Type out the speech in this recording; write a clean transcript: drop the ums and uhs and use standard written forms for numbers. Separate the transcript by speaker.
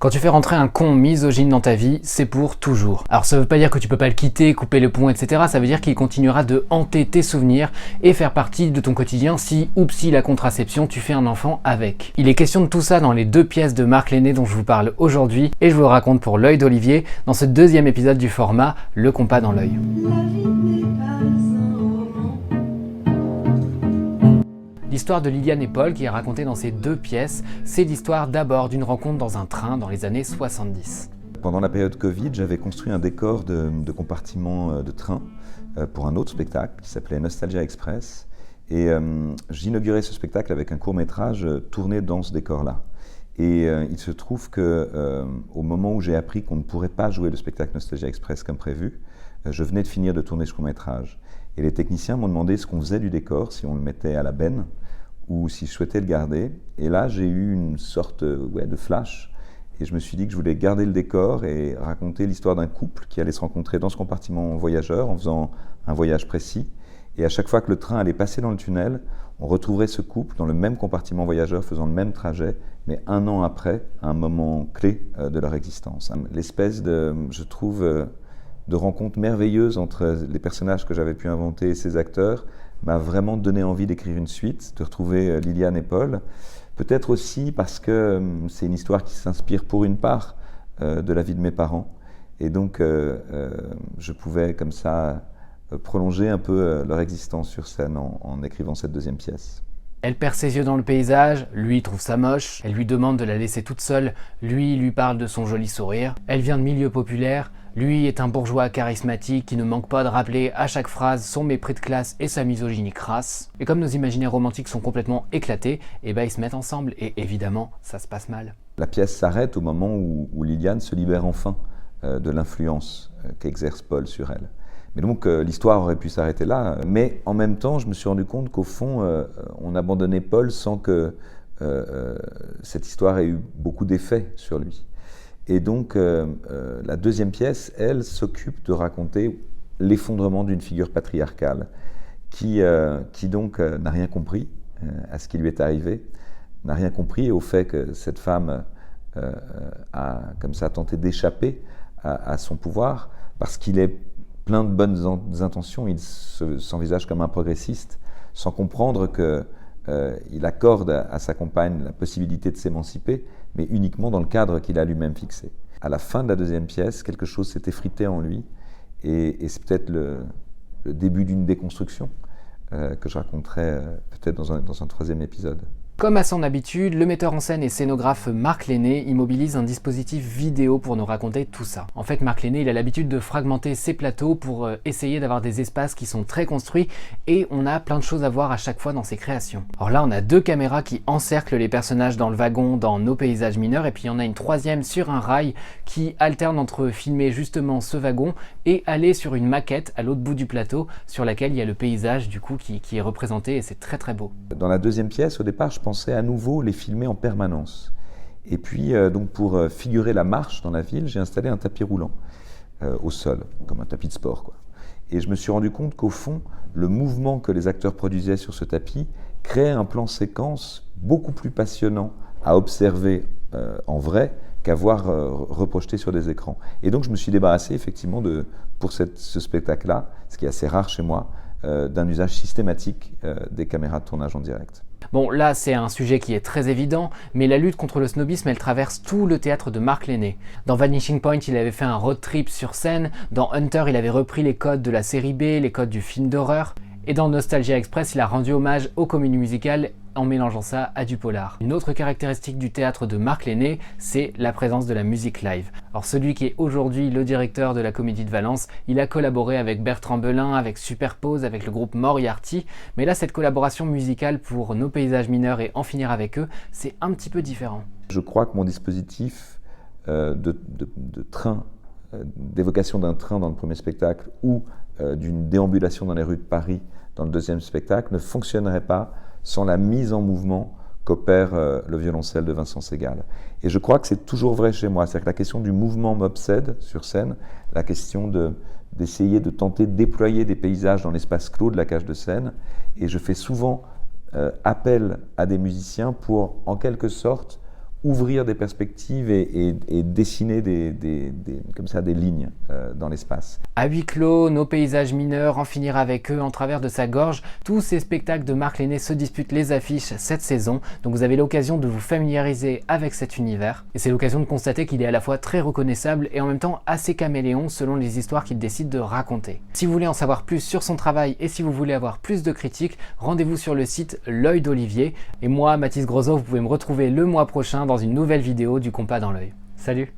Speaker 1: Quand tu fais rentrer un con misogyne dans ta vie, c'est pour toujours. Alors ça veut pas dire que tu peux pas le quitter, couper le pont, etc. Ça veut dire qu'il continuera de hanter tes souvenirs et faire partie de ton quotidien si, la contraception, tu fais un enfant avec. Il est question de tout ça dans les 2 pièces de Marc Lenné dont je vous parle aujourd'hui et je vous le raconte pour l'œil d'Olivier dans ce 2e épisode du format Le compas dans l'œil. L'histoire de Liliane et Paul qui est racontée dans ces 2 pièces, c'est l'histoire d'abord d'une rencontre dans un train dans les années 70.
Speaker 2: Pendant la période Covid, j'avais construit un décor de compartiment de train pour un autre spectacle qui s'appelait Nostalgia Express. Et j'inaugurais ce spectacle avec un court-métrage tourné dans ce décor-là. Et il se trouve qu'au moment où j'ai appris qu'on ne pourrait pas jouer le spectacle Nostalgia Express comme prévu, je venais de finir de tourner ce court-métrage. Et les techniciens m'ont demandé ce qu'on faisait du décor, si on le mettait à la benne ou si je souhaitais le garder. Et là, j'ai eu une sorte de flash. Et je me suis dit que je voulais garder le décor et raconter l'histoire d'un couple qui allait se rencontrer dans ce compartiment voyageur en faisant un voyage précis. Et à chaque fois que le train allait passer dans le tunnel, on retrouverait ce couple dans le même compartiment voyageur faisant le même trajet, mais 1 an après, à un moment clé de leur existence. L'espèce je trouve, de rencontre merveilleuse entre les personnages que j'avais pu inventer et ces acteurs m'a vraiment donné envie d'écrire une suite, de retrouver Liliane et Paul. Peut-être aussi parce que c'est une histoire qui s'inspire pour une part de la vie de mes parents. Et donc, je pouvais comme ça prolonger un peu leur existence sur scène en écrivant cette 2e pièce.
Speaker 1: Elle perd ses yeux dans le paysage, lui trouve ça moche, elle lui demande de la laisser toute seule, lui parle de son joli sourire. Elle vient de milieu populaire, lui est un bourgeois charismatique qui ne manque pas de rappeler à chaque phrase son mépris de classe et sa misogynie crasse. Et comme nos imaginaires romantiques sont complètement éclatés, ils se mettent ensemble et évidemment, ça se passe mal.
Speaker 2: La pièce s'arrête au moment où Liliane se libère enfin de l'influence qu'exerce Paul sur elle. Mais donc l'histoire aurait pu s'arrêter là, mais en même temps je me suis rendu compte qu'au fond on abandonnait Paul sans que cette histoire ait eu beaucoup d'effet sur lui. Et donc la 2e pièce, elle, s'occupe de raconter l'effondrement d'une figure patriarcale qui donc n'a rien compris à ce qui lui est arrivé, n'a rien compris au fait que cette femme a comme ça tenté d'échapper à son pouvoir parce qu'il est plein de bonnes intentions, il s'envisage comme un progressiste, sans comprendre qu'il accorde à sa compagne la possibilité de s'émanciper, mais uniquement dans le cadre qu'il a lui-même fixé. À la fin de la 2e pièce, quelque chose s'est effrité en lui, et c'est peut-être le début d'une déconstruction que je raconterai peut-être dans un 3e épisode.
Speaker 1: Comme à son habitude, le metteur en scène et scénographe Marc Lenné immobilise un dispositif vidéo pour nous raconter tout ça. En fait, Marc Lenné, il a l'habitude de fragmenter ses plateaux pour essayer d'avoir des espaces qui sont très construits et on a plein de choses à voir à chaque fois dans ses créations. Alors là, on a 2 caméras qui encerclent les personnages dans le wagon dans Nos paysages mineurs et puis il y en a une 3e sur un rail qui alterne entre filmer justement ce wagon et aller sur une maquette à l'autre bout du plateau sur laquelle il y a le paysage du coup qui est représenté et c'est très très beau.
Speaker 2: Dans la 2e pièce, au départ, je pensais à nouveau les filmer en permanence. Et puis, donc pour figurer la marche dans la ville, j'ai installé un tapis roulant au sol, comme un tapis de sport, quoi. Et je me suis rendu compte qu'au fond, le mouvement que les acteurs produisaient sur ce tapis créait un plan séquence beaucoup plus passionnant à observer en vrai qu'à voir reprojeté sur des écrans. Et donc, je me suis débarrassé effectivement pour ce spectacle-là, ce qui est assez rare chez moi, d'un usage systématique des caméras de tournage en direct.
Speaker 1: Bon, là, c'est un sujet qui est très évident, mais la lutte contre le snobisme, elle traverse tout le théâtre de Marc Lenné. Dans Vanishing Point, il avait fait un road trip sur scène, dans Hunter, il avait repris les codes de la série B, les codes du film d'horreur, et dans Nostalgia Express, il a rendu hommage aux comédies musicales en mélangeant ça à du polar. Une autre caractéristique du théâtre de Marc Lenné, c'est la présence de la musique live. Alors celui qui est aujourd'hui le directeur de la Comédie de Valence, il a collaboré avec Bertrand Belin, avec Superpose, avec le groupe Moriarty, mais là cette collaboration musicale pour Nos paysages mineurs et En finir avec eux, c'est un petit peu différent.
Speaker 2: Je crois que mon dispositif de train, d'évocation d'un train dans le 1er spectacle ou d'une déambulation dans les rues de Paris dans le 2e spectacle ne fonctionnerait pas sans la mise en mouvement qu'opère le violoncelle de Vincent Segal. Et je crois que c'est toujours vrai chez moi, c'est-à-dire que la question du mouvement m'obsède sur scène, la question d'essayer de tenter de déployer des paysages dans l'espace clos de la cage de scène, et je fais souvent appel à des musiciens pour, en quelque sorte, ouvrir des perspectives et dessiner comme ça des lignes dans l'espace.
Speaker 1: À huis clos, nos paysages mineurs, En finir avec eux, En travers de sa gorge, tous ces spectacles de Marc Lenné se disputent les affiches cette saison, donc vous avez l'occasion de vous familiariser avec cet univers. Et c'est l'occasion de constater qu'il est à la fois très reconnaissable et en même temps assez caméléon selon les histoires qu'il décide de raconter. Si vous voulez en savoir plus sur son travail et si vous voulez avoir plus de critiques, rendez-vous sur le site L'Œil d'Olivier. Et moi, Mathis Grosot, vous pouvez me retrouver le mois prochain dans une nouvelle vidéo du Compas dans l'œil. Salut!